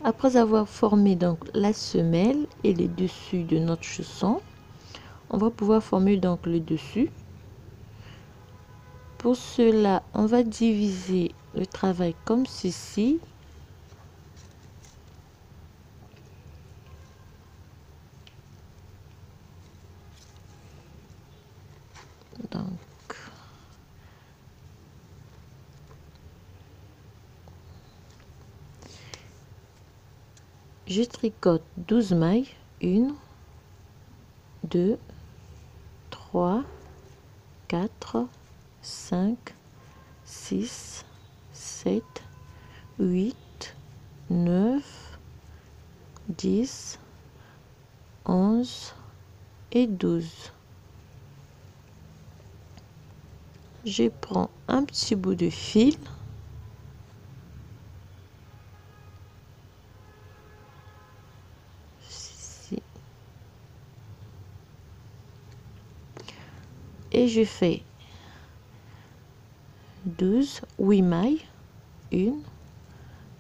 Après avoir formé donc la semelle et les dessus de notre chausson, on va pouvoir former donc le dessus. Pour cela, on va diviser le travail comme ceci. Donc, je tricote 12 mailles, 1, 2, 3, 4, 5, 6, 7, 8, 9, 10, 11 et 12. Je prends un petit bout de fil. Ici. Et je fais 8 mailles. 1,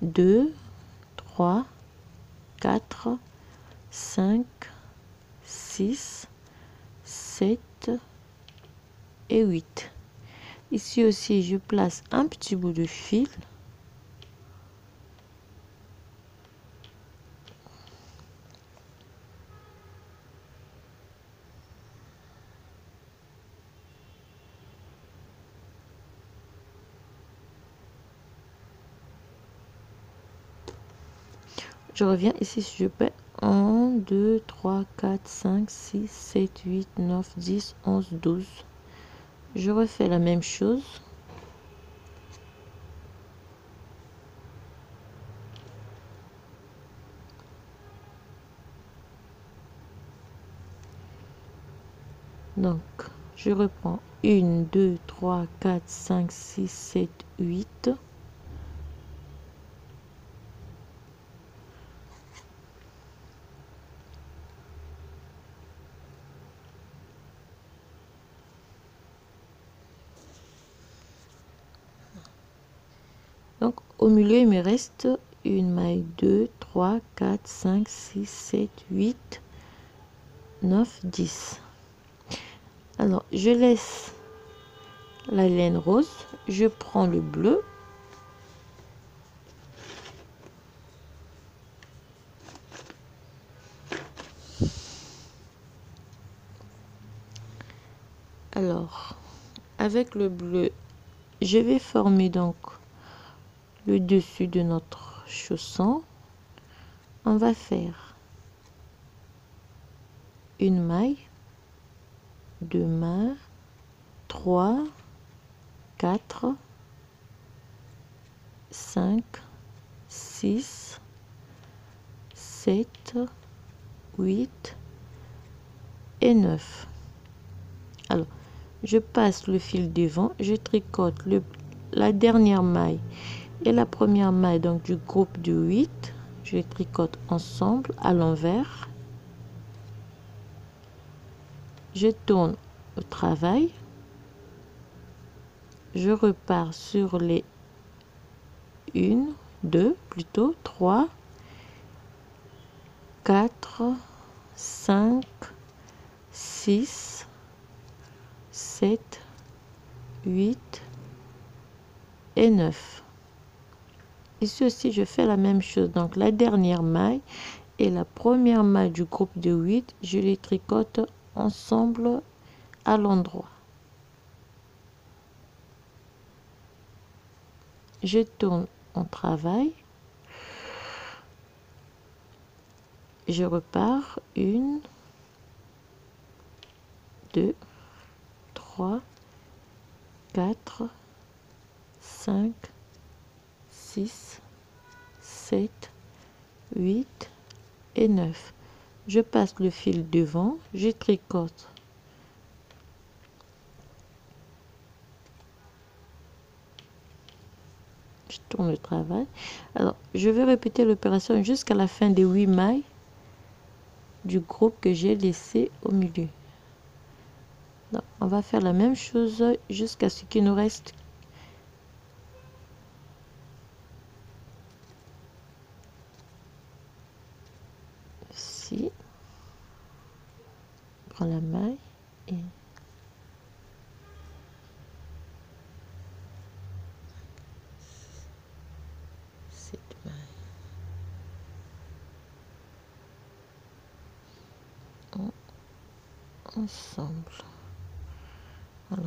2, 3, 4, 5, 6, 7 et 8. Ici aussi, je place un petit bout de fil. Je reviens ici, je fais 1, 2, 3, 4, 5, 6, 7, 8, 9, 10, 11, 12. Je refais la même chose. Donc, je reprends 1, 2, 3, 4, 5, 6, 7, 8. Donc, au milieu, il me reste une maille, 2, 3, 4, 5, 6, 7, 8, 9, 10. Alors, je laisse la laine rose, je prends le bleu. Alors, avec le bleu, je vais former donc le dessus de notre chausson. On va faire une maille, 2 mailles, 3, 4, 5, 6, 7, 8 et 9. Alors, je passe le fil devant, je tricote la dernière maille et la première maille donc du groupe de 8. Je tricote ensemble à l'envers. Je tourne au travail. Je repars sur les 1, 2, plutôt 3, 4, 5, 6, 7, 8 et 9. Ici aussi, je fais la même chose. Donc, la dernière maille et la première maille du groupe de 8, je les tricote ensemble à l'endroit. Je tourne en travail. Je repars 1, 2, 3, 4, 5, 6, 7, 8 et 9. Je passe le fil devant, je tricote. Je tourne le travail. Alors, je vais répéter l'opération jusqu'à la fin des 8 mailles du groupe que j'ai laissé au milieu. Donc, on va faire la même chose jusqu'à ce qu'il nous reste ici, on prend la maille et cette maille. Ensemble. Alors,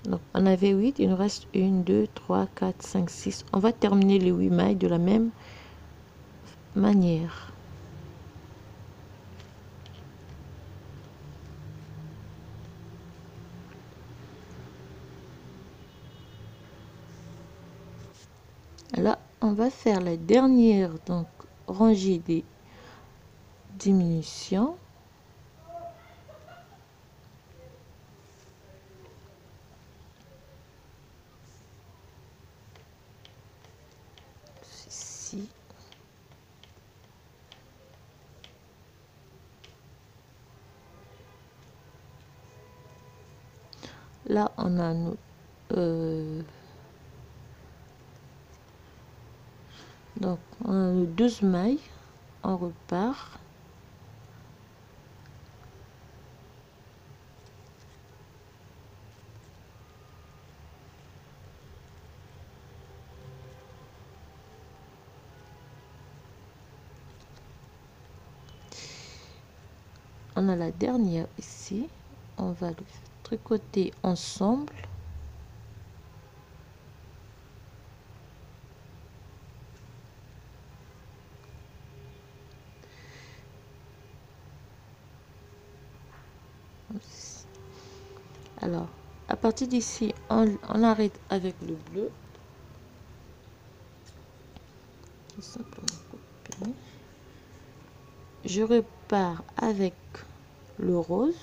donc on avait 8, il nous reste 1, 2, 3, 4, 5, 6. On va terminer les 8 mailles de la même manière. Là, on va faire la dernière donc rangée des diminutions. Ceci. Là, on a nos, donc on a nos 12 mailles. On repart. On a la dernière ici. On va le tricoter ensemble. Alors, à partir d'ici, on arrête avec le bleu. Tout simplement copier. Je repars avec le rose.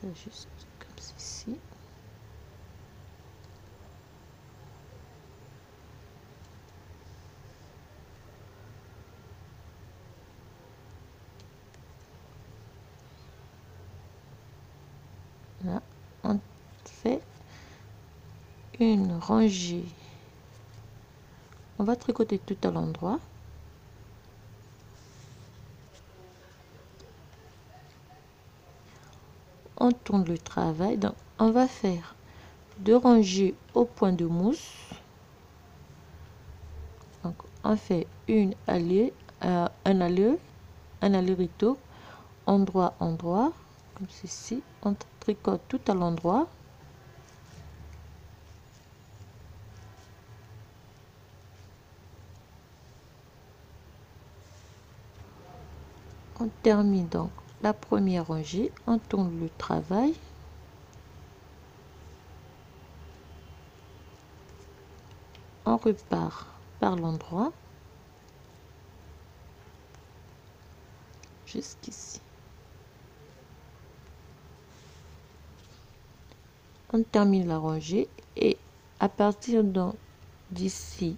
Faire juste comme ceci. Là, on fait une rangée. On va tricoter tout à l'endroit. On tourne le travail. Donc, on va faire 2 rangées au point de mousse. Donc, on fait une allée, un aller-retour, endroit, endroit, comme ceci. On tricote tout à l'endroit. On termine donc la première rangée, on tourne le travail. On repart par l'endroit jusqu'ici. On termine la rangée et à partir d'ici,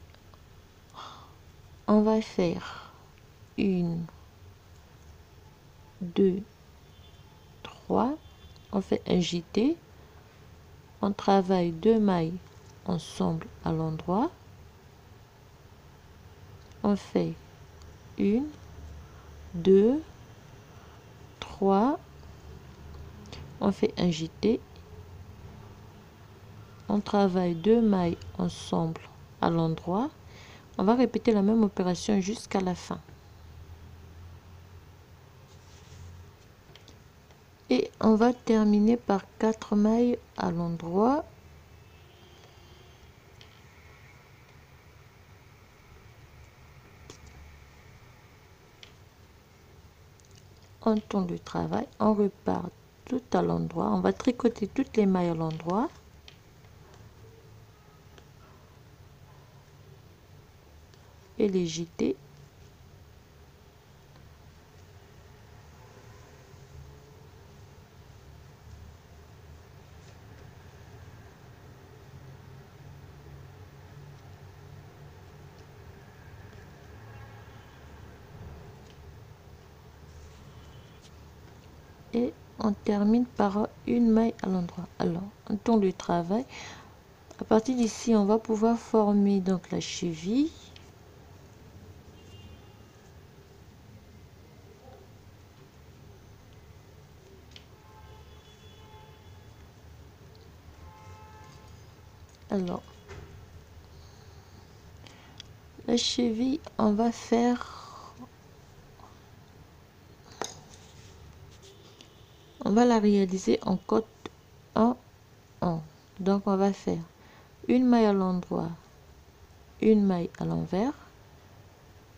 on va faire 1, 2, 3. On fait un JT. On travaille 2 mailles ensemble à l'endroit. On fait 1, 2, 3. On fait un JT. On travaille 2 mailles ensemble à l'endroit. On va répéter la même opération jusqu'à la fin. Et on va terminer par 4 mailles à l'endroit. On tourne le travail, on repart tout à l'endroit. On va tricoter toutes les mailles à l'endroit. Et les jeter. Et on termine par une maille à l'endroit. Alors, on tourne le travail. À partir d'ici, on va pouvoir former donc la cheville. Alors, la cheville, on va la réaliser en côte 1, 1. Donc, on va faire une maille à l'endroit, une maille à l'envers,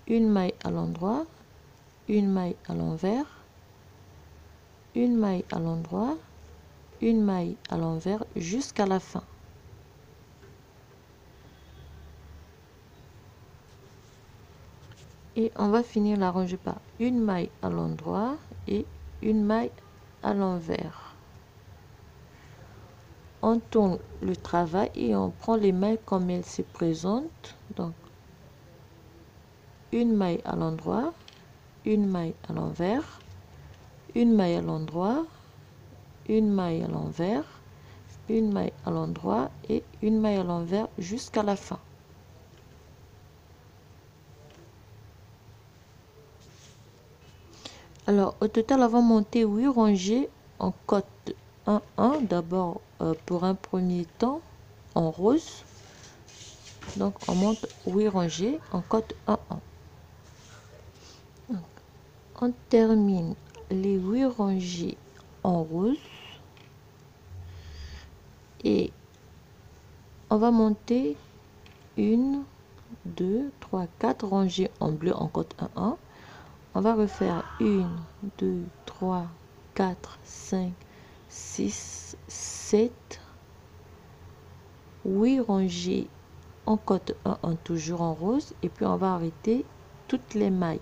une maille à l'endroit, une maille à l'envers, une maille à l'endroit, une maille à l'envers jusqu'à la fin. Et on va finir la rangée par une maille à l'endroit et une maille à l'envers. On tourne le travail et on prend les mailles comme elles se présentent. Donc, une maille à l'endroit, une maille à l'envers, une maille à l'endroit, une maille à l'envers, une maille à l'endroit et une maille à l'envers jusqu'à la fin. Alors, au total, on va monter 8 rangées en côte 1, 1. D'abord, pour un premier temps, en rose. Donc, on monte 8 rangées en côte 1, 1. Donc, on termine les 8 rangées en rose. Et on va monter 1, 2, 3, 4 rangées en bleu en côte 1, 1. On va refaire 1, 2, 3, 4, 5, 6, 7, 8 rangées en côte 1, 1 toujours en rose. Et puis on va arrêter toutes les mailles.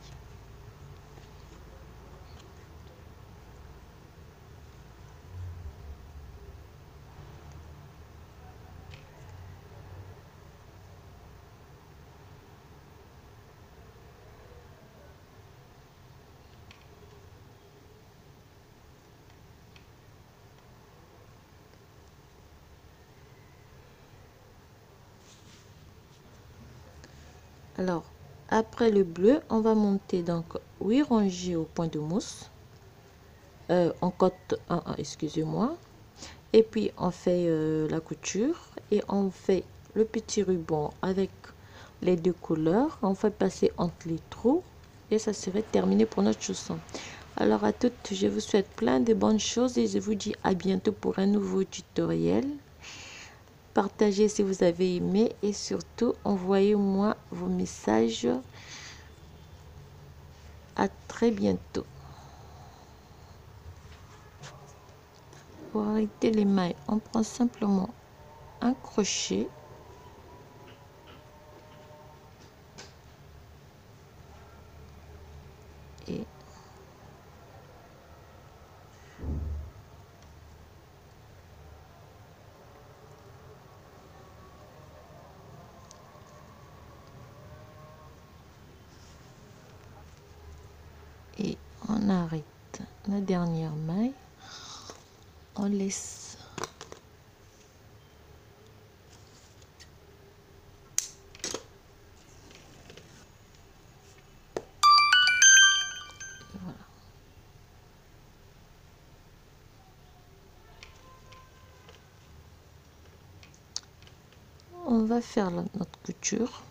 Alors, après le bleu, on va monter donc 8 rangées au point de mousse, en côte 1, 1, excusez-moi. Et puis, on fait la couture et on fait le petit ruban avec les deux couleurs. On fait passer entre les trous et ça serait terminé pour notre chausson. Alors, à toutes, je vous souhaite plein de bonnes choses et je vous dis à bientôt pour un nouveau tutoriel. Partagez si vous avez aimé et surtout envoyez-moi vos messages. À très bientôt. Pour arrêter les mailles, on prend simplement un crochet et on arrête la dernière maille, on laisse voilà. On va faire notre couture.